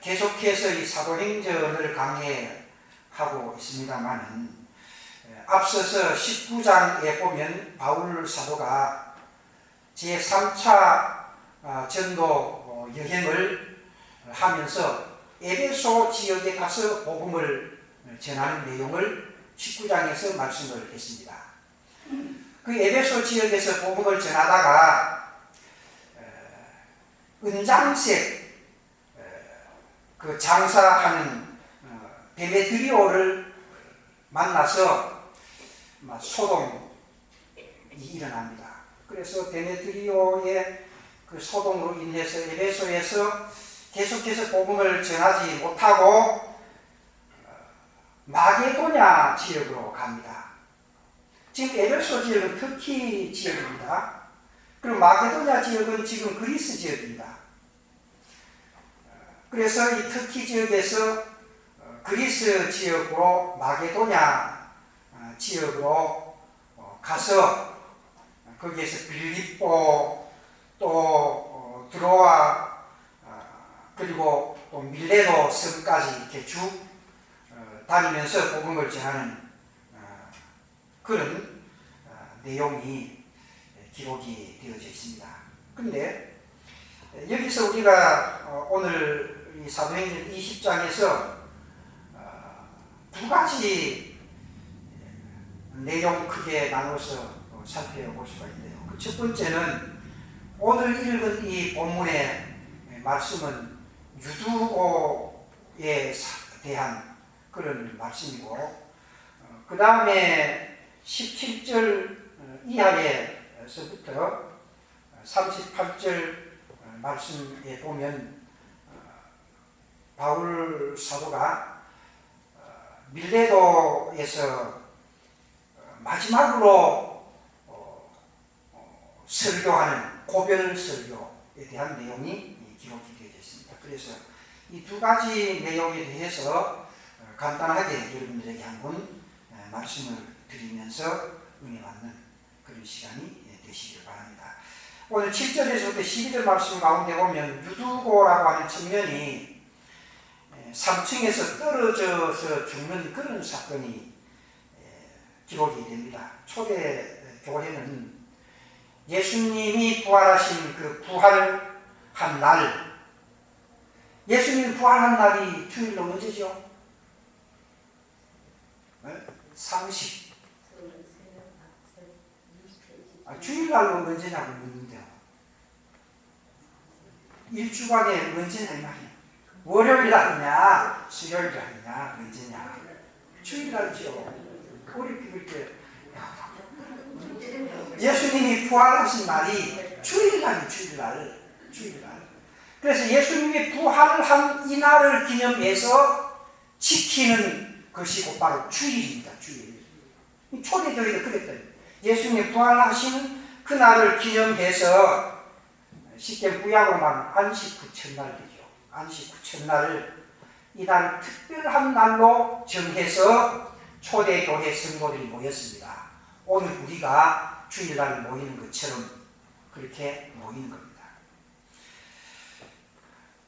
계속해서 이 사도행전을 강해하고 있습니다만은 앞서서 19장에 보면 바울 사도가 제3차 전도 여행을 하면서 에베소 지역에 가서 복음을 전하는 내용을 19장에서 말씀을 했습니다. 그 에베소 지역에서 복음을 전하다가 은장색 그 장사하는 데메드리오를 만나서 소동이 일어납니다. 그래서 데메드리오의 그 소동으로 인해서 에베소에서 계속해서 복음을 전하지 못하고 마게도냐 지역으로 갑니다. 지금 에베소 지역은 터키 지역입니다. 그리고 마게도냐 지역은 지금 그리스 지역입니다. 그래서 이 터키 지역에서 그리스 지역으로 마게도냐 지역으로 가서 거기에서 빌립보 또 드로아 그리고 또 밀레도 섬까지 이렇게 쭉 다니면서 복음을 전하는 그런 내용이 기록이 되어져 있습니다. 그런데 여기서 우리가 오늘 이 사도행전 20장에서 두 가지 내용 크게 나눠서 살펴볼 수가 있는데요. 그 첫 번째는 오늘 읽은 이 본문의 말씀은 유두오에 대한 그런 말씀이고, 그 다음에 17절 이하에서부터 38절 말씀에 보면 바울 사도가 밀레도에서 마지막으로 설교하는 고별 설교에 대한 내용이 기록이 되어 있습니다. 그래서 이 두 가지 내용에 대해서 간단하게 여러분들에게 한번 말씀을 드리면서 은혜 받는 그런 시간이 되시길 바랍니다. 오늘 7절에서부터 12절 말씀 가운데 보면 유두고라고 하는 청년이 3층에서 떨어져서 죽는 그런 사건이 기록이 됩니다. 초대 교회는 예수님이 부활하신 그 부활한 날, 예수님이 부활한 날이 주일로 언제죠? 30. 주일날로 언제냐고 묻는데요. 일주간에 언제냐 이 말이에요. 월요일 날이냐, 수요일 날이냐, 언제냐. 주일날이죠. 우리 그렇게 예수님이 부활하신 날이 주일날이 주일날. 그래서 예수님이 부활한 이 날을 기념해서 지키는 것이 곧바로 주일입니다. 주일. 초대교회도 그랬더니 예수님이 부활하신 그 날을 기념해서 쉽게 구약으로 말하면 안식 후천날 되죠. 안식 후천날을 이날 특별한 날로 정해서 초대교회 성도들이 모였습니다. 오늘 우리가 주일날 모이는 것처럼 그렇게 모이는 겁니다.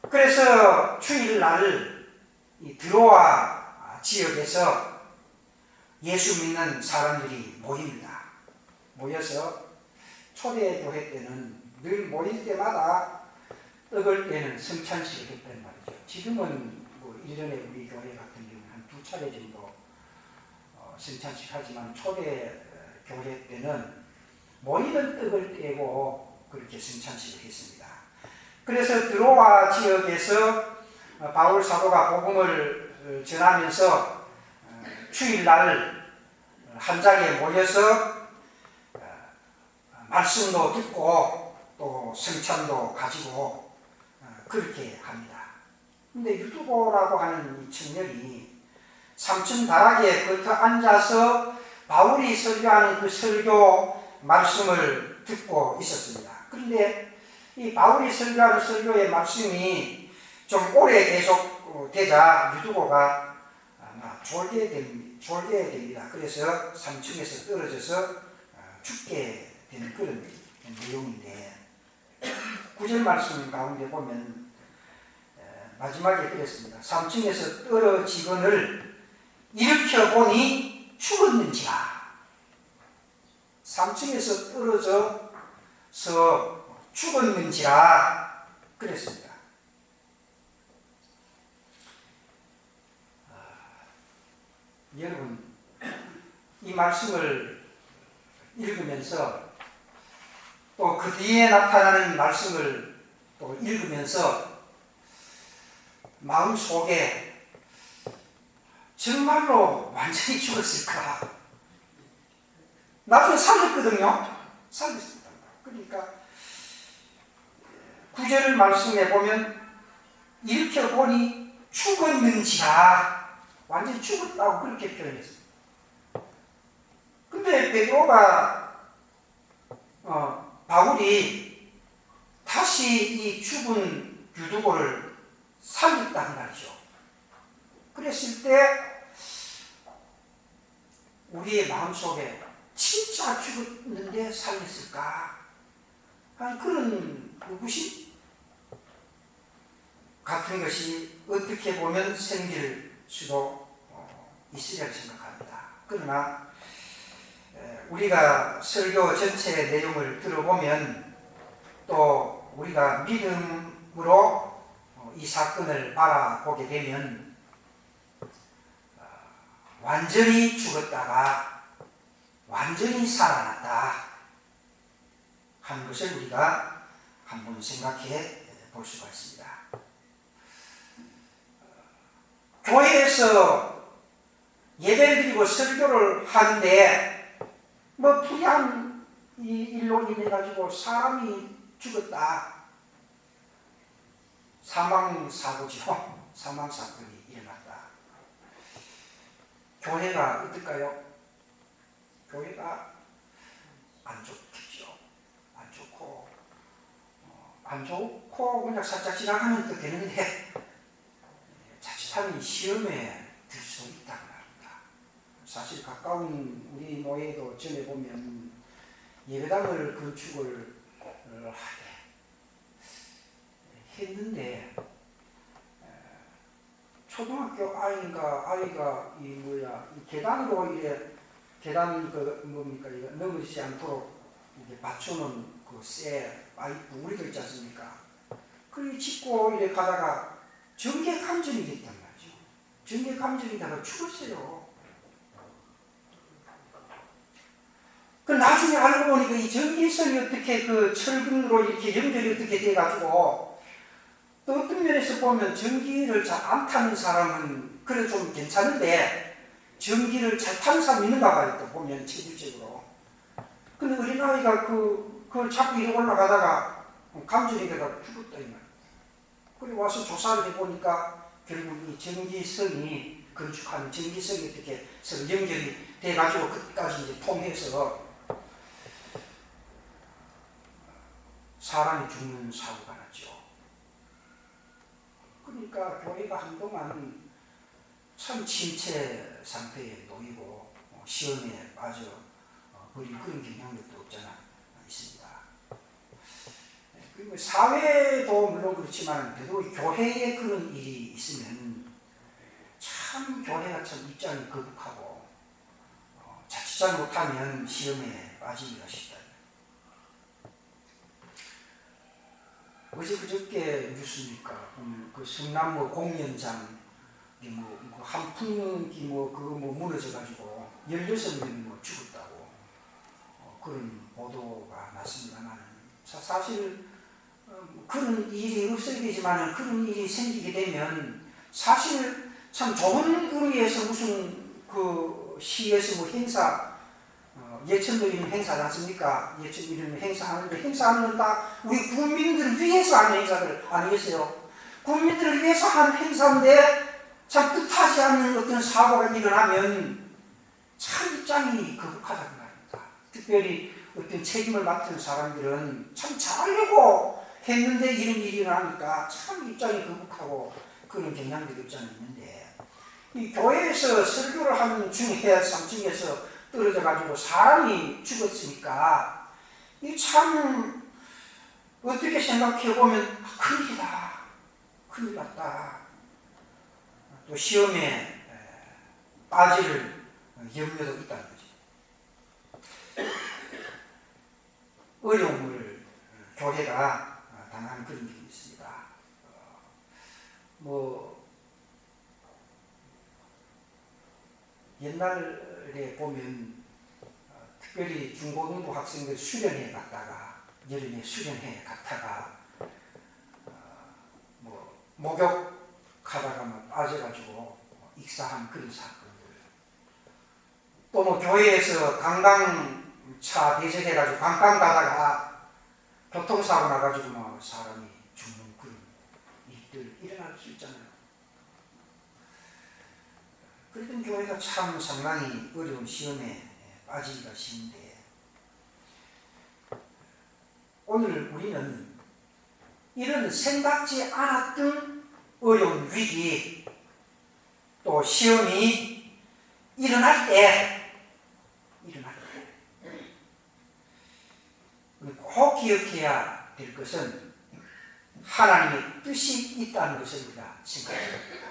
그래서 주일날 이 드로아 지역에서 예수 믿는 사람들이 모입니다. 모여서 초대교회 때는 늘 모일 때마다 떡을 떼는 성찬식을 했단 말이죠. 지금은 뭐 1년에 우리 교회 같은 경우는 한 2차례 정도 성찬식 하지만 초대교회 때는 모이는 떡을 떼고 그렇게 성찬식을 했습니다. 그래서 드로아 지역에서 바울 사도가 복음을 전하면서 주일날 한 자리에 모여서 말씀도 듣고 또 성찬도 가지고 그렇게 합니다. 근데 유두고라고 하는 이 청년이 3층 다락에 걸터 앉아서 바울이 설교하는 그 설교 말씀을 듣고 있었습니다. 그런데 이 바울이 설교하는 설교의 말씀이 좀 오래 계속 되자 유두고가 졸게 됩니다. 그래서 3층에서 떨어져서 죽게 되는 그런 내용인데 9절 말씀 가운데 보면 마지막에 그랬습니다. 3층에서 떨어지거늘 일으켜보니 죽었는지라. 3층에서 떨어져서 죽었는지라 그랬습니다. 여러분, 이 말씀을 읽으면서 또 그 뒤에 나타나는 말씀을 또 읽으면서 마음속에 정말로 완전히 죽었을까? 나중에 살렸거든요. 살렸습니다. 그러니까 9절 말씀에 보면 일으켜보니 죽었는지라, 완전히 죽었다고 그렇게 표현했습니다. 근데 베드로가 바울이 다시 이 죽은 유두고를 살렸단 말이죠. 그랬을 때 우리의 마음속에 진짜 죽었는데 살렸을까 하는 그런 의구심 같은 것이 어떻게 보면 생길 수도 있으리라고 생각합니다. 그러나 우리가 설교 전체의 내용을 들어보면 또 우리가 믿음으로 이 사건을 바라보게 되면 완전히 죽었다가 완전히 살아났다 하는 것을 우리가 한번 생각해 볼 수가 있습니다. 교회에서 예배를 드리고 설교를 하는데 뭐 불의한 이 일로 인해 가지고 사람이 죽었다. 사망사고죠. 사망사건이 일어났다. 교회가 어떨까요? 교회가 안 좋겠죠. 안 좋고 그냥 살짝 지나가면 또 되는데 자칫하면 시험에 들 수 있다고 합니다. 사실 가까운 우리 노예도 전에 보면 예배당을 건축을 했는데 초등학교 아이가 이 계단으로 계단 뭡니까 이거 넘어지지 않도록 이렇게 받쳐놓은 그 쇠 파이프 우리도 있지 않습니까? 그걸 짚고 이렇게 가다가 전기 감전이 됐단 말이죠. 전기 감전이 되다가 죽었어요. 그 나중에 알고 보니까 이 전기선이 어떻게 그 철근으로 이렇게 연결이 어떻게 돼가지고 또 어떤 면에서 보면 전기를 잘 안 타는 사람은 그래도 좀 괜찮은데 전기를 잘 타는 사람이 있는가 봐요. 또 보면 체질적으로. 근데 어린아이가 그걸 자꾸 이렇게 올라가다가 감전이 돼가 죽었다 이 말이에요. 그리고 와서 조사를 해보니까 결국 이 전기선이 건축하는 전기선이 어떻게 서로 연결이 돼가지고 끝까지 이제 통해서 사람이 죽는 사고가 났죠. 그러니까 교회가 한동안 참 침체 상태에 놓이고 시험에 빠져 버린 그런 경향력도 없잖아 있습니다. 그리고 사회도 물론 그렇지만 그래도 교회에 그런 일이 있으면 참 교회가 참 입장이 거북하고 자칫 잘못하면 시험에 빠지기가 쉽다. 어제 그저께 뉴스니까 그 성남뭐 공연장 한 분기 그거 무너져가지고 16명이 뭐 죽었다고 그런 보도가 났습니다만 사실 그런 일이 없어야 되지만 그런 일이 생기게 되면 사실 참 좋은 의미에서 무슨 그 시에서 뭐 행사 예천도 이런 행사지 않습니까? 예천 이런 행사하는데 행사하는 다 우리 국민들을 위해서 하는 행사들 아니겠어요? 국민들을 위해서 하는 행사인데 참 뜻하지 않는 어떤 사고가 일어나면 참 입장이 거북하다는 말입니다. 특별히 어떤 책임을 맡은 사람들은 참 잘하려고 했는데 이런 일이 일어나니까 참 입장이 거북하고 그런 경향들이 없지 않아 있는데 이 교회에서 설교를 하는 중에 3층에서 떨어져가지고 사람이 죽었으니까 이 참 어떻게 생각해보면 큰일이다. 큰일 났다. 또 시험에 빠질 염려도 있다는 거죠. 어려움을 교회가 당한 그런 일이 있습니다. 옛날에 보면 특별히 중고등부 학생들 수련회 갔다가 여름에 수련회 갔다가 목욕하다가 빠져가지고 익사한 그런 사건들, 또 교회에서 관광차 대절해가지고 관광 가다가 교통사고 나가지고 사람이 죽는 그런 일들 일어날 수 있잖아요. 그랬던 교회가 참 상당히 어려운 시험에 빠지기가 쉬운데, 오늘 우리는 이런 생각지 않았던 어려운 위기, 또 시험이 일어날 때 꼭 기억해야 될 것은 하나님의 뜻이 있다는 것을 우리가 생각합니다.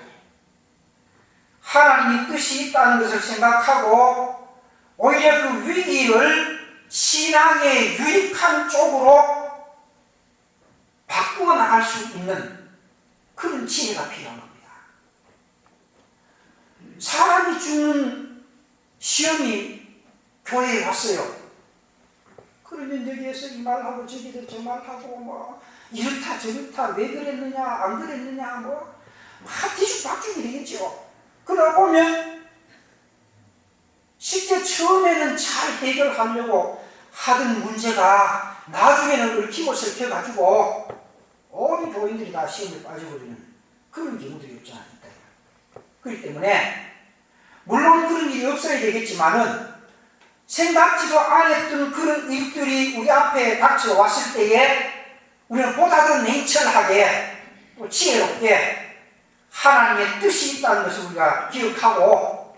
하나님의 뜻이 있다는 것을 생각하고 오히려 그 위기를 신앙의 유익한 쪽으로 바꾸어 나갈 수 있는 그런 지혜가 필요한 겁니다. 사람이 주는 시험이 교회에 왔어요. 그러면 여기에서 이 말하고 저기서 저 말하고 이렇다 저렇다 왜 그랬느냐 안 그랬느냐 뒤죽박죽이 되겠죠. 그러다 보면 실제 처음에는 잘 해결하려고 하던 문제가 나중에는 얽히고 설켜가지고 온 교인들이 다 시험에 빠져버리는 그런 경우들이 없지 않습니까? 그렇기 때문에 물론 그런 일이 없어야 되겠지만은 생각지도 않았던 그런 일들이 우리 앞에 닥쳐왔을 때에 우리는 보다 더 냉철하게 또 지혜롭게 하나님의 뜻이 있다는 것을 우리가 기억하고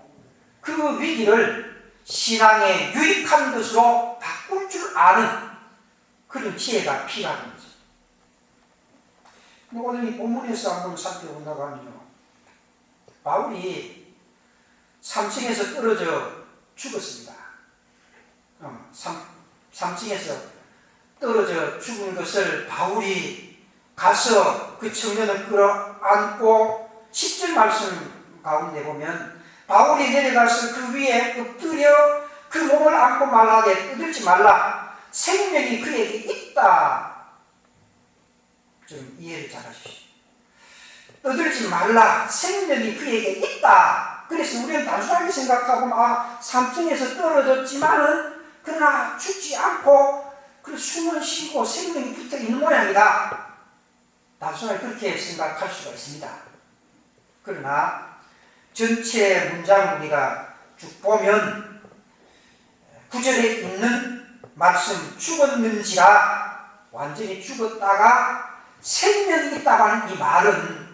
그 위기를 신앙의 유익한 것으로 바꿀 줄 아는 그런 지혜가 필요한 거죠. 오늘 이 본문에서 한번 살펴본다고 하면요, 바울이 3층에서 떨어져 죽었습니다. 3층에서 떨어져 죽은 것을 바울이 가서 그 청년을 끌어안고 10절 말씀 가운데 보면 바울이 내려가서 그 위에 엎드려 그 몸을 안고 말하되 떠들지 말라, 생명이 그에게 있다. 좀 이해를 잘 하십시오. 떠들지 말라, 생명이 그에게 있다. 그래서 우리는 단순하게 생각하고 3층에서 떨어졌지만은 그러나 죽지 않고 숨을 쉬고 생명이 붙어 있는 모양이다. 단순하게 그렇게 생각할 수가 있습니다. 그러나 전체 문장 우리가 쭉 보면 9절에 있는 말씀 죽었는지라, 완전히 죽었다가 생명이 있다고 하는 이 말은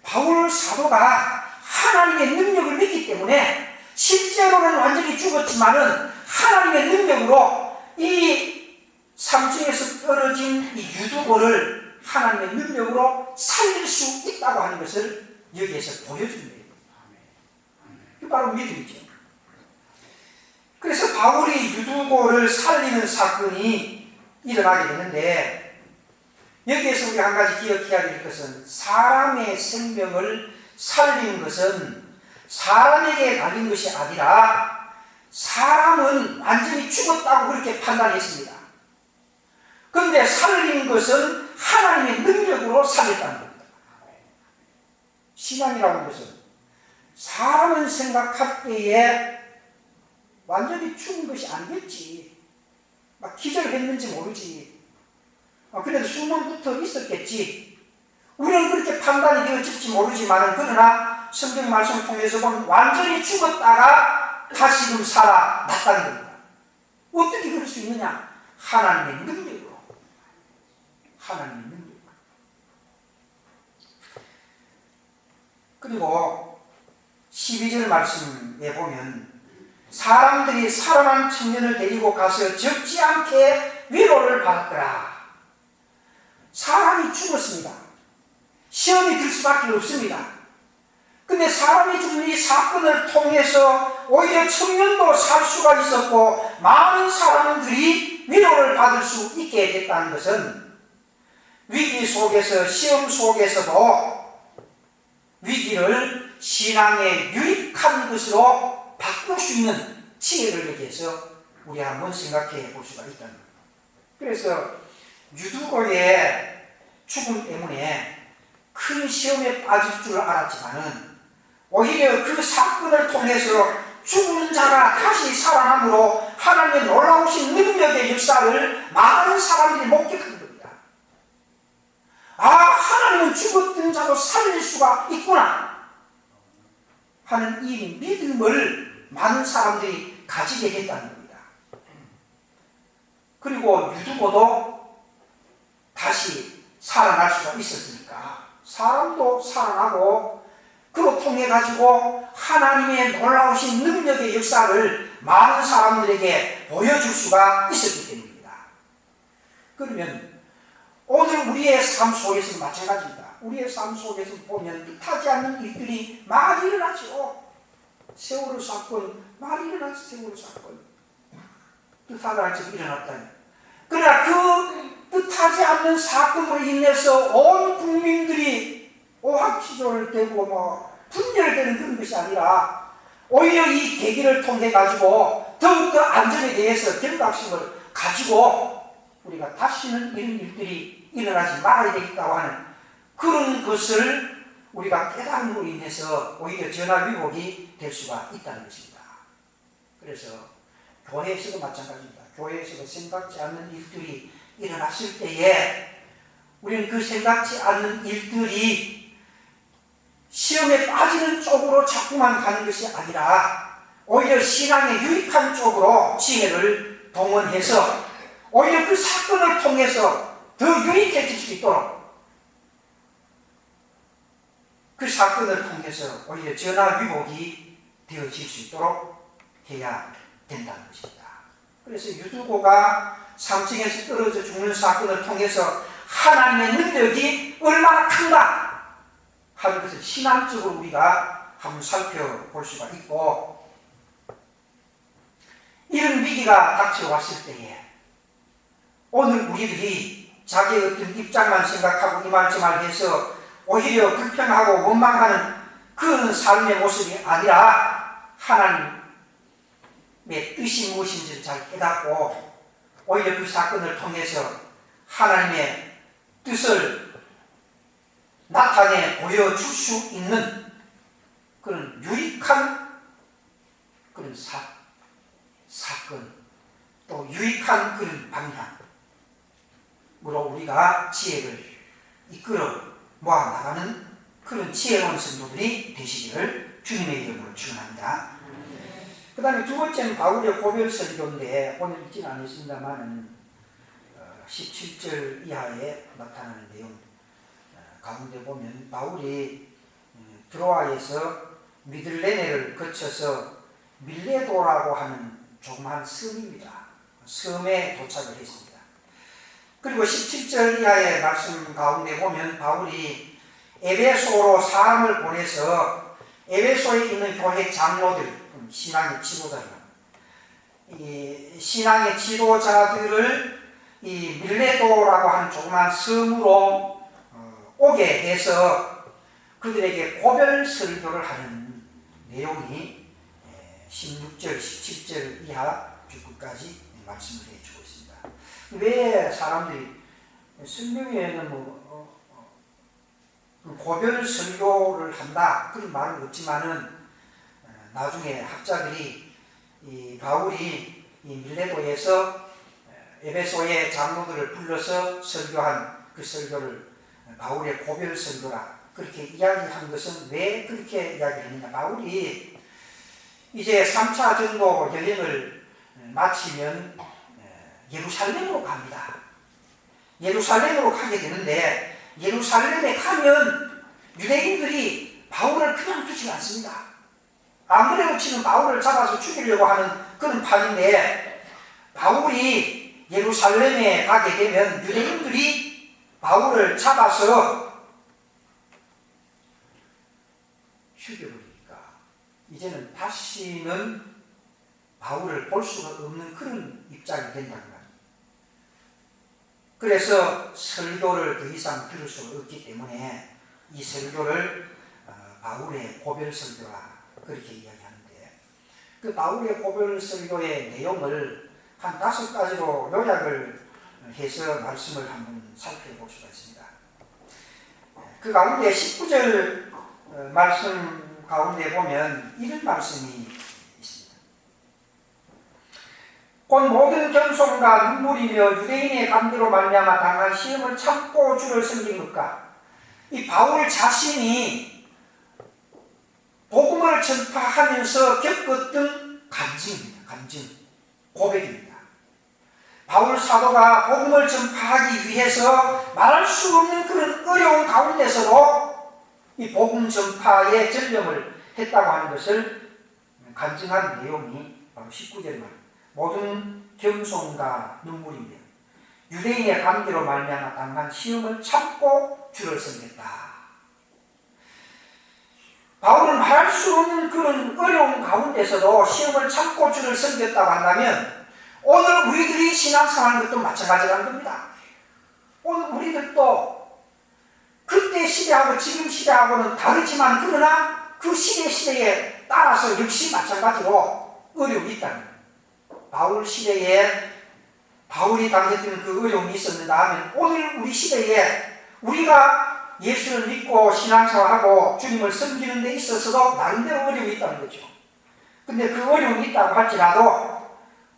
바울 사도가 하나님의 능력을 믿기 때문에 실제로는 완전히 죽었지만은 하나님의 능력으로 이 3층에서 떨어진 이 유두고를 하나님의 능력으로 살릴 수 있다고 하는 것을 여기에서 보여주는 거예요. 그 바로 믿음이죠. 그래서 바울이 유두고를 살리는 사건이 일어나게 되는데, 여기에서 우리가 한 가지 기억해야 될 것은 사람의 생명을 살리는 것은 사람에게 달린 것이 아니라 사람은 완전히 죽었다고 그렇게 판단했습니다. 그런데 살린 것은 하나님의 능력으로 살렸다는 겁니다. 신앙이라고 하는 것은 사람은 생각할 때에 완전히 죽은 것이 아니겠지, 기절했는지 모르지, 그래도 숨은 붙어 있었겠지, 우리는 그렇게 판단이 되어질지 모르지만, 그러나 성경 말씀을 통해서 보면 완전히 죽었다가 다시금 살아났다는 겁니다. 어떻게 그럴 수 있느냐? 하나님의 능력으로. 하나님의 능력으로. 그리고 12절 말씀에 보면 사람들이 살아난 청년을 데리고 가서 적지 않게 위로를 받았더라. 사람이 죽었습니다. 시험이 들 수밖에 없습니다. 근데 사람이 죽는 이 사건을 통해서 오히려 청년도 살 수가 있었고 많은 사람들이 위로를 받을 수 있게 됐다는 것은 위기 속에서, 시험 속에서도 위기를 신앙의 유익한 것으로 바꿀 수 있는 지혜를 얘기해서 우리 한번 생각해 볼 수가 있다는 겁니다. 그래서 유두고의 죽음 때문에 큰 시험에 빠질 줄 알았지만은 오히려 그 사건을 통해서 죽는 자가 다시 살아남으로 하나님의 놀라우신 능력의 역사를 많은 사람들이 목격한 겁니다. 아, 하나님은 죽었던 자도 살릴 수가 있구나 하는 이 믿음을 많은 사람들이 가지게 됐다는 겁니다. 그리고 유두고도 다시 살아날 수가 있었으니까 사람도 살아나고 그로 통해 가지고 하나님의 놀라우신 능력의 역사를 많은 사람들에게 보여줄 수가 있었기 때문입니다. 그러면 오늘 우리의 삶 속에서는 마찬가지입니다. 우리의 삶 속에서 보면 뜻하지 않는 일들이 많이 일어나죠. 세월호 사건 많이 일어났죠. 세월호 사건 뜻하지 않게 일어났다니. 그러나 그 뜻하지 않는 사건으로 인해서 온 국민들이 오합지졸 되고 분열되는 그런 것이 아니라 오히려 이 계기를 통해 가지고 더욱더 안전에 대해서 경각심을 가지고 우리가 다시는 이런 일들이 일어나지 말아야 되겠다고 하는 그런 것을 우리가 깨달음으로 인해서 오히려 전화위복이 될 수가 있다는 것입니다. 그래서 교회에서도 마찬가지입니다. 교회에서도 생각지 않는 일들이 일어났을 때에 우리는 그 생각지 않는 일들이 시험에 빠지는 쪽으로 자꾸만 가는 것이 아니라 오히려 신앙의 유익한 쪽으로 지혜를 동원해서 오히려 그 사건을 통해서 더 유익해질 수 있도록 그 사건을 통해서 오히려 전화위복이 되어질 수 있도록 해야 된다는 것입니다. 그래서 유두고가 3층에서 떨어져 죽는 사건을 통해서 하나님의 능력이 얼마나 큰가 하는 것을 신앙적으로 우리가 한번 살펴볼 수가 있고, 이런 위기가 닥쳐왔을 때에 오늘 우리들이 자기의 어떤 입장만 생각하고 이말저말 해서 오히려 불평하고 원망하는 그런 삶의 모습이 아니라 하나님의 뜻이 무엇인지를 잘 깨닫고 오히려 그 사건을 통해서 하나님의 뜻을 나타내 보여줄 수 있는 그런 유익한 그런 사건, 또 유익한 그런 방향으로 우리가 지혜를 이끌어 모아 나가는 그런 지혜로운 성도들이 되시기를 주님의 이름으로 축원합니다. 그 다음에 두 번째는 바울의 고별 설교인데 오늘 읽지는 않았습니다만 17절 이하에 나타나는 내용 가운데 보면 바울이 드로아에서 미들레네를 거쳐서 밀레도라고 하는 조그만 섬입니다. 섬에 도착을 했습니다. 그리고 17절 이하의 말씀 가운데 보면 바울이 에베소로 사람을 보내서 에베소에 있는 교회 장로들, 신앙의 지도자입니다. 이 신앙의 지도자들을 이 밀레도라고 하는 조그만 섬으로 오게 해서 그들에게 고별 설교를 하는 내용이 16절, 17절 이하 끝까지 말씀을 해주고 있습니다. 왜 사람들이 성경에는 고별 설교를 한다 그런 말은 없지만은 나중에 학자들이 이 바울이 이 밀레도에서 에베소의 장로들을 불러서 설교한 그 설교를 바울의 고별 설교라 그렇게 이야기한 것은 왜 그렇게 이야기했느냐. 바울이 이제 3차 전도 여행을 마치면 예루살렘으로 갑니다. 예루살렘으로 가게 되는데 예루살렘에 가면 유대인들이 바울을 그냥 두지 않습니다. 안 그래도 지금 바울을 잡아서 죽이려고 하는 그런 판인데 바울이 예루살렘에 가게 되면 유대인들이 바울을 잡아서 죽여버리니까 이제는 다시는 바울을 볼 수가 없는 그런 입장이 된다는 말이에요. 그래서 설교를 더 이상 들을 수가 없기 때문에 이 설교를 바울의 고별 설교라 그렇게 이야기하는데, 그 바울의 고별 설교의 내용을 한 5가지로 요약을 해서 말씀을 한번 살펴볼 수가 있습니다. 그 가운데 19절 말씀 가운데 보면 이런 말씀이 있습니다. 곧 모든 겸손과 눈물이며 유대인의 관계로 말미암아 당한 시험을 참고 주를 섬긴 것과, 이 바울 자신이 복음을 전파하면서 겪었던 간증입니다. 고백입니다. 바울 사도가 복음을 전파하기 위해서 말할 수 없는 그런 어려운 가운데서도 이 복음 전파에 전념을 했다고 하는 것을 간증한 내용이 바로 19절 말, 모든 겸손과 눈물이며 유대인의 관계로 말미암아 당한 시험을 참고 주를 섬겼다. 바울은 말할 수 없는 그런 어려운 가운데서도 시험을 참고 주를 섬겼다고 한다면, 오늘 우리들이 신앙생활하는 것도 마찬가지라는 겁니다. 오늘 우리들도 그때 시대하고 지금 시대하고는 다르지만, 그러나 그 시대에 따라서 역시 마찬가지로 어려움이 있다는 거예요. 바울 시대에 바울이 당했던 그 어려움이 있었는가 하면, 오늘 우리 시대에 우리가 예수를 믿고 신앙생활하고 주님을 섬기는 데 있어서도 나름대로 어려움이 있다는 거죠. 근데 그 어려움이 있다고 할지라도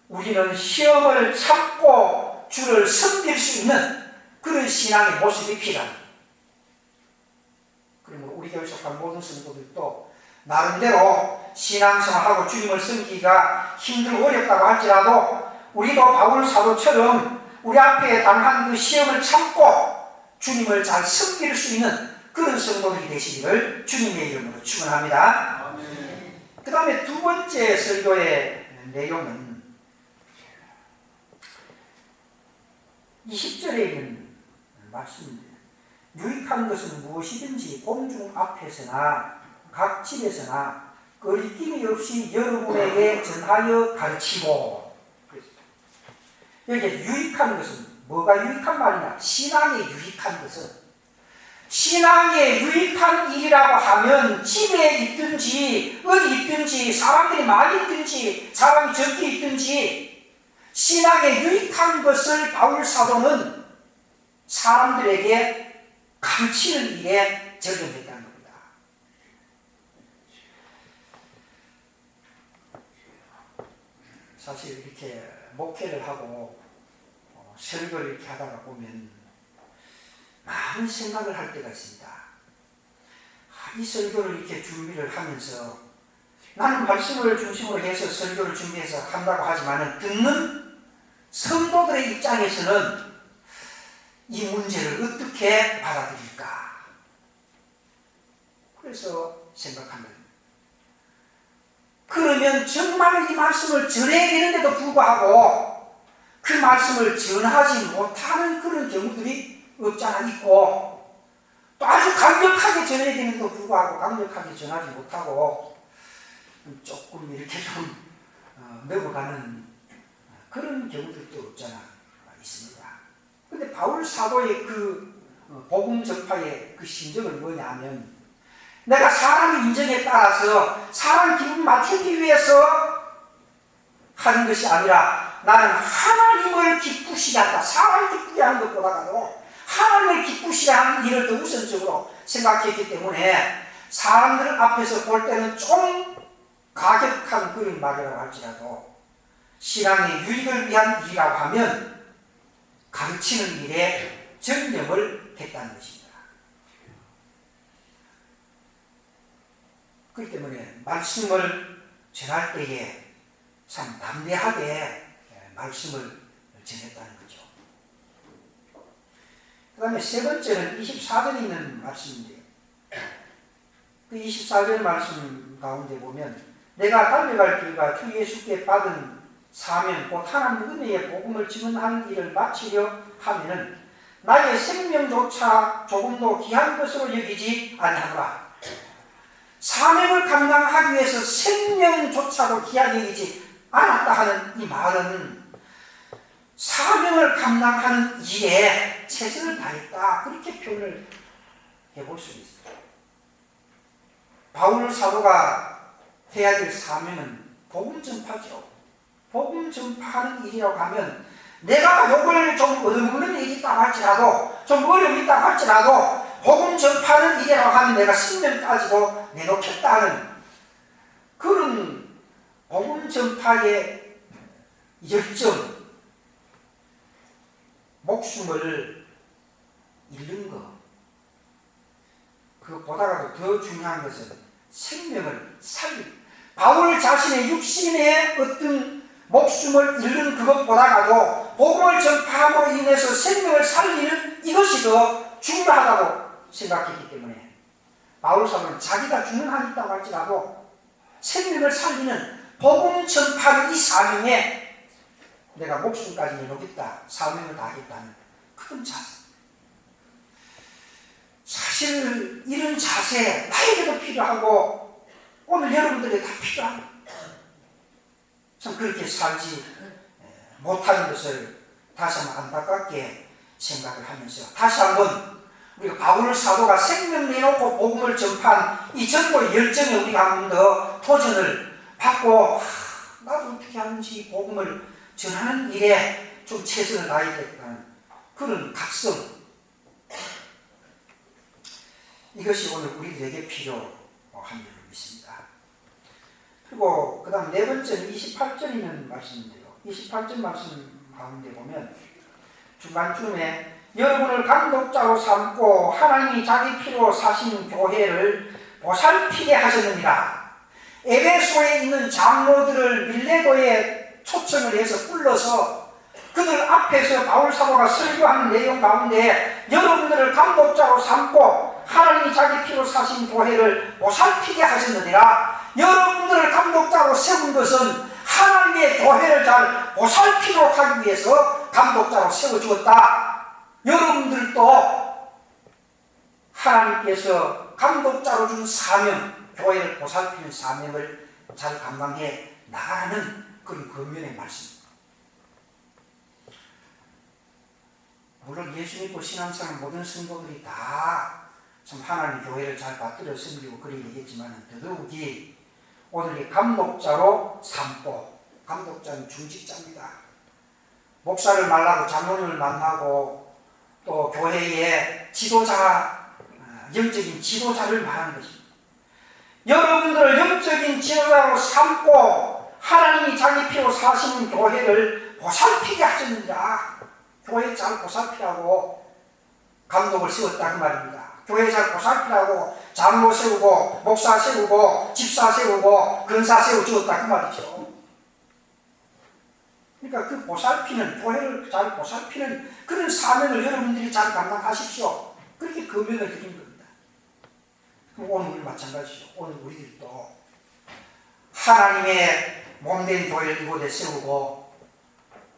우리는 시험을 참고 주를 섬길 수 있는 그런 신앙의 모습이 필요합니다. 그러므로 우리 교회 속한 모든 성도들도 나름대로 신앙생활하고 주님을 섬기기가 힘들고 어렵다고 할지라도 우리도 바울 사도처럼 우리 앞에 당한 그 시험을 참고 주님을 잘 섬길 수 있는 그런 성도들이 되시기를 주님의 이름으로 축원합니다. 그 다음에 두 번째 설교의 내용은 20절에 있는 말씀입니다. 유익한 것은 무엇이든지 공중 앞에서나 각 집에서나 거리낌이 없이 여러분에게 전하여 가르치고. 여기 유익한 것은 뭐가 유익한 말이냐? 신앙의 유익한 것은, 신앙의 유익한 일이라고 하면 집에 있든지 어디 있든지 사람들이 많이 있든지 사람이 적게 있든지 신앙의 유익한 것을 바울 사도는 사람들에게 가르치는 일에 전념했다는 겁니다. 사실 이렇게 목회를 하고 설교를 이렇게 하다가 보면 많은 생각을 할 때가 있습니다. 이 설교를 이렇게 준비를 하면서 나는 말씀을 중심으로 해서 설교를 준비해서 한다고 하지만 듣는 성도들의 입장에서는 이 문제를 어떻게 받아들일까? 그래서 생각합니다. 그러면 정말 이 말씀을 전해야 되는데도 불구하고 그 말씀을 전하지 못하는 그런 경우들이 없잖아 있고, 또 아주 강력하게 전해야 되는데도 불구하고 강력하게 전하지 못하고 조금 이렇게 좀 넘어가는 그런 경우들도 없잖아 있습니다. 근데 바울 사도의 그 복음 전파의 그 심정을 뭐냐면, 내가 사람의 인정에 따라서 사람 기분 맞추기 위해서 하는 것이 아니라 나는 하나님을 기쁘시게 한다. 사람 기쁘게 하는 것보다도 하나님을 기쁘시게 하는 일을 더 우선적으로 생각했기 때문에 사람들 앞에서 볼 때는 좀 가격한 그런 말이라고 할지라도 신앙의 유익을 위한 일이라고 하면 가르치는 일에 전념을 했다는 것입니다. 그렇기 때문에 말씀을 전할 때에 참 담대하게 말씀을 전했다는 거죠. 그 다음에 세 번째는 24절에 있는 말씀인데요. 그 24절 말씀 가운데 보면, 내가 달려갈 길과 주 예수께 받은 사명 곧 하나님 은혜의 복음을 증언하는 일을 마치려 하면은 나의 생명조차 조금도 귀한 것으로 여기지 아니하노라. 사명 사명을 감당하기 위해서 생명조차도 귀하게 여기지 않았다 하는 이 말은 사명을 감당하는 일에 최선을 다했다, 그렇게 표현을 해볼 수 있어요. 바울 사도가 해야 될 사명은 복음 전파죠. 복음 전파하는 일이라고 하면 내가 요걸 좀 얻어먹는 일이 있다고 할지라도, 좀 어려움이 있다고 할지라도 복음 전파하는 일이라고 하면 내가 생명까지도 내놓겠다 하는 그런 복음 전파의 열정, 목숨을 잃는 것, 그것보다도 더 중요한 것은 생명을 살리는, 바울 자신의 육신의 어떤 목숨을 잃는 그것보다도 복음을 전파함으로 인해서 생명을 살리는 이것이 더 중요하다고 생각했기 때문에 바울 사도는 자기가 죽는 한이 있다고 할지라도 생명을 살리는 복음 전파는 이 사명에 내가 목숨까지 내놓겠다, 사명을 다하겠다는 그런 자세. 사실 이런 자세 나에게도 필요하고 오늘 여러분들에게 다 필요합니다. 참 그렇게 살지 못하는 것을 다시 한번 안타깝게 생각을 하면서 다시 한번 우리가 바울 사도가 생명 내놓고 복음을 전파한 이 전도의 열정에 우리가 한 번 더 도전을 받고 나도 어떻게 하는지 복음을 전하는 일에 좀 최선을 다해야겠다는 그런 각성, 이것이 오늘 우리들에게 필요한 일로 믿습니다. 그리고 그 다음 네 번째는 28절 있는 말씀인데요. 28절 말씀 가운데 보면 중간쯤에 여러분을 감독자로 삼고 하나님이 자기 피로 사신 교회를 보살피게 하셨느니라. 에베소에 있는 장로들을 밀레도에 초청을 해서 불러서 그들 앞에서 바울 사도가 설교하는 내용 가운데 여러분들을 감독자로 삼고 하나님이 자기 피로 사신 교회를 보살피게 하셨느니라. 여러분들을 감독자로 세운 것은 하나님의 교회를 잘 보살피도록 하기 위해서 감독자로 세워주었다. 여러분들도 하나님께서 감독자로 준 사명, 교회를 보살피는 사명을 잘 감당해 나가는 그런 권면의 말씀입니다. 물론 예수 믿고 신앙생활 모든 성도들이 다 참 하나님 교회를 잘 받들어 섬기고 그리 얘기했지만 더더욱이 오늘 이 감독자로 삼고, 감독자는 중직자입니다. 목사를 만나고 장로님을 만나고 또 교회의 지도자, 영적인 지도자를 말하는 것입니다. 여러분들을 영적인 지도자로 삼고 하나님이 자기 피로 사시는 교회를 보살피게 하셨느니라. 교회 잘 보살피라고 감독을 세웠다 그 말입니다. 교회 잘 보살피라고 장로 세우고 목사 세우고 집사 세우고 근사 세워주었다 그 말이죠. 그러니까 그 보살피는, 교회를 잘 보살피는 그런 사명을 여러분들이 잘 감당하십시오. 그렇게 권면을 드린 겁니다. 그럼 오늘 마찬가지죠. 오늘 우리들도 하나님의 몸된 교회를 이곳에 세우고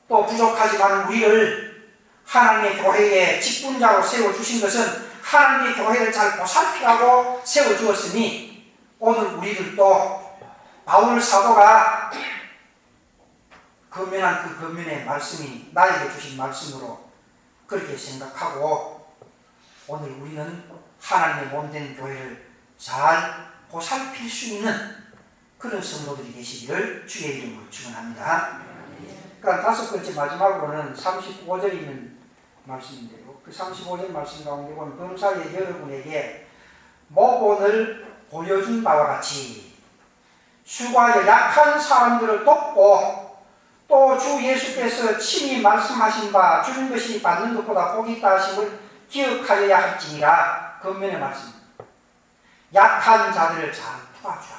또 부족하지만 우리를 하나님의 교회의 직분자로 세워주신 것은 하나님의 교회를 잘 보살피라고 세워주었으니 오늘 우리들도 바울 사도가 권면한 그 권면의 말씀이 나에게 주신 말씀으로 그렇게 생각하고 오늘 우리는 하나님의 몸된 교회를 잘 보살필 수 있는 그런 성도들이 계시기를 주의 이름으로 축원합니다. 그러니까 다섯 번째 마지막으로는 35절에 있는 말씀인데요. 그 35절 말씀 가운데 보면 범사에 여러분에게 모본을 보여준 바와 같이 수고하여 약한 사람들을 돕고 또 주 예수께서 친히 말씀하신 바 주는 것이 받는 것보다 복이 있다 하심을 기억하여야 할지니라. 권면의 말씀. 약한 자들을 잘 도와주라.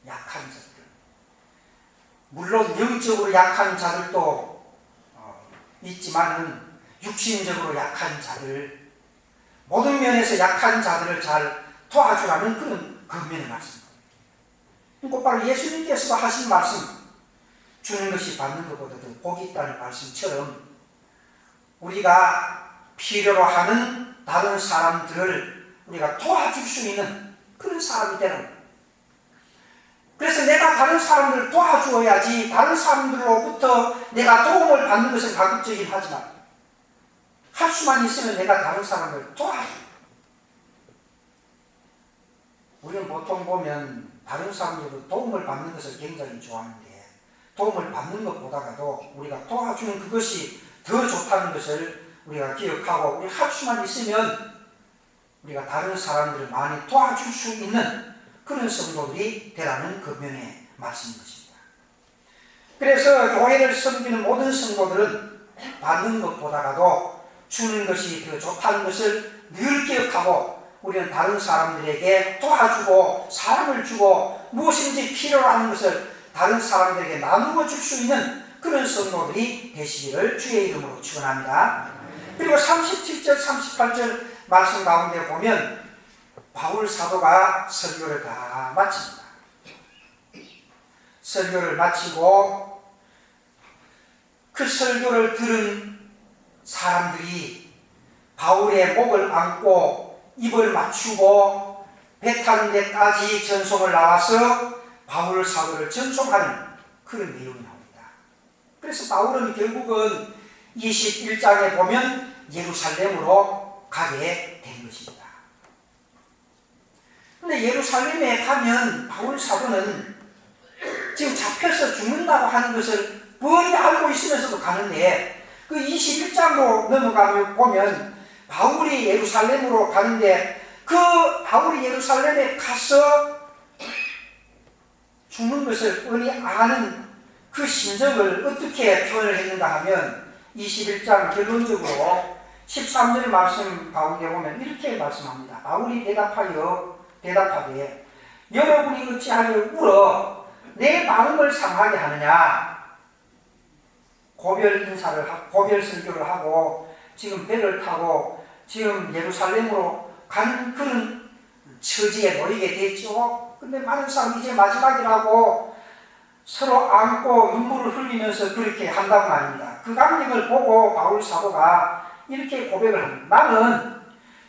약한 자들. 물론 영적으로 약한 자들도 있지만은 육신적으로 약한 자들, 모든 면에서 약한 자들을 잘 도와주라는 그런 권면의 말씀. 곧바로 예수님께서 하신 말씀, 주는 것이 받는 것보다 더 복이 있다는 말씀처럼 우리가 필요로 하는 다른 사람들을 우리가 도와줄 수 있는 그런 사람이 되는 내가 다른 사람들을 도와주어야지, 다른 사람들로부터 내가 도움을 받는 것은 가급적이긴 하지만 할 수만 있으면 내가 다른 사람을 도와줘. 우리는 보통 보면 다른 사람들로 도움을 받는 것을 굉장히 좋아하는데, 도움을 받는 것보다도 우리가 도와주는 그것이 더 좋다는 것을 우리가 기억하고, 우리 할 수만 있으면 우리가 다른 사람들을 많이 도와줄 수 있는 그런 성도들이 되라는 권면의 말씀인 것입니다. 그래서 교회를 섬기는 모든 성도들은 받는 것보다도 주는 것이 더 좋다는 것을 늘 기억하고, 우리는 다른 사람들에게 도와주고 사랑을 주고 무엇인지 필요로 하는 것을 다른 사람들에게 나누어 줄 수 있는 그런 성도들이 되시기를 주의 이름으로 축원합니다. 그리고 37절 38절 말씀 가운데 보면 바울 사도가 설교를 다 마칩니다. 설교를 마치고 그 설교를 들은 사람들이 바울의 목을 안고 입을 맞추고 배 타는 데까지 전송을 나와서 바울 사도를 전송하는 그런 내용이 나옵니다. 그래서 바울은 결국은 21장에 보면 예루살렘으로 가게 된 것입니다. 그런데 예루살렘에 가면 바울 사도는 지금 잡혀서 죽는다고 하는 것을 뻔히 알고 있으면서도 가는데, 그 21장으로 넘어가면 보면 바울이 예루살렘으로 가는데, 그 바울이 예루살렘에 가서 죽는 것을 뻔히 아는 그 심정을 어떻게 표현을 했는가 하면 21장 결론적으로 13절 말씀 가운데 보면 이렇게 말씀합니다. 바울이 대답하되 여러분이 어찌하여 울어 내 마음을 상하게 하느냐. 고별 설교를 하고 지금 배를 타고 지금 예루살렘으로 가는 그런 처지에 놓이게 됐죠. 근데 많은 사람이 이제 마지막이라고 서로 안고 눈물을 흘리면서 그렇게 한다고 말입니다. 그 광경을 보고 바울 사도가 이렇게 고백을 합니다. 나는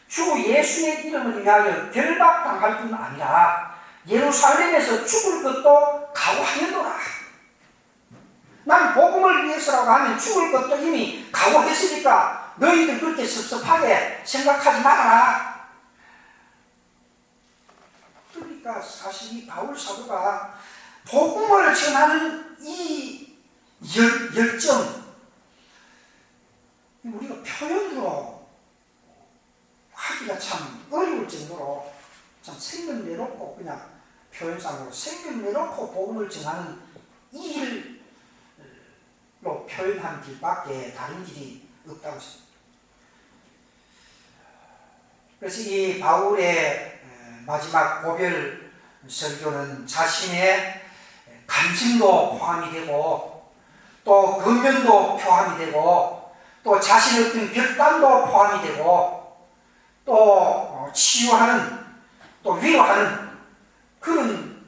주 예수의 이름을 위하여 결박당할 뿐 아니라 예루살렘에서 죽을 것도 각오하였노라. 난 복음을 위해서라고 하면 죽을 것도 이미 각오했으니까 너희들 그렇게 섭섭하게 생각하지 말아라. 그러니까 사실 이 바울 사도가 복음을 전하는 이 열정, 우리가 표현으로 하기가 참 어려울 정도로 참 생명 내놓고, 그냥 표현상으로 생명 내놓고 복음을 전하는 이 일로 표현한 길밖에 다른 길이 없다고 했습니다. 그래서 이 바울의 마지막 고별 설교는 자신의 간증도 포함이 되고, 또 권면도 포함이 되고, 또 자신의 어떤 결단도 포함이 되고, 또 치유하는, 또 위로하는 그런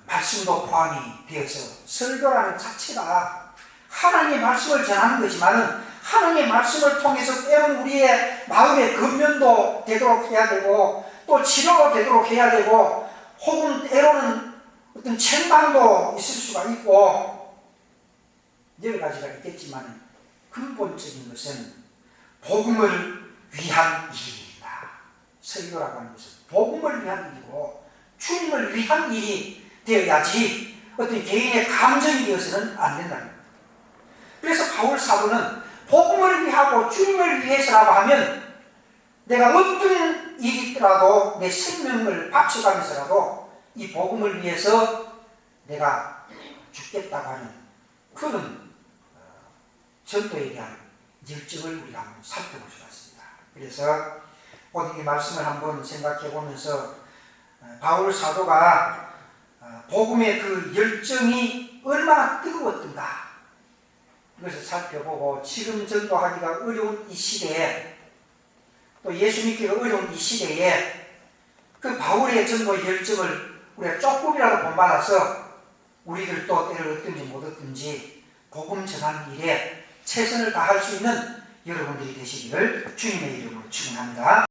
말씀도 포함이 되어서, 설교라는 자체가 하나님의 말씀을 전하는 거지만은 하나님의 말씀을 통해서 때론 우리의 마음의 권면도 되도록 해야 되고, 또 치료가 되도록 해야 되고, 혹은 때로는 어떤 책망도 있을 수가 있고, 여러 가지가 있겠지만 근본적인 것은 복음을 위한 일입니다. 설교라고 하는 것은 복음을 위한 일이고 주님을 위한 일이 되어야지 어떤 개인의 감정이 되어서는 안 된다는 겁니다. 그래서 바울 사도는 복음을 위하고 주님을 위해서라고 하면 내가 어떤 일이 있더라도 내 생명을 바쳐가면서라도 이 복음을 위해서 내가 죽겠다고 하는 그런 전도에 대한 열정을 우리가 한번 살펴볼 수 있습니다. 그래서 오늘 이 말씀을 한번 생각해 보면서 바울 사도가 복음의 그 열정이 얼마나 뜨거웠던가, 이것을 살펴보고 지금 전도하기가 어려운 이 시대에, 또 예수 믿기가 어려운 이 시대에 그 바울의 전도 열정을 우리가 조금이라도 본받아서 우리들도 때를 얻든지 못 얻든지 복음 전하는 일에 최선을 다할 수 있는 여러분들이 되시기를 주님의 이름으로 축원합니다.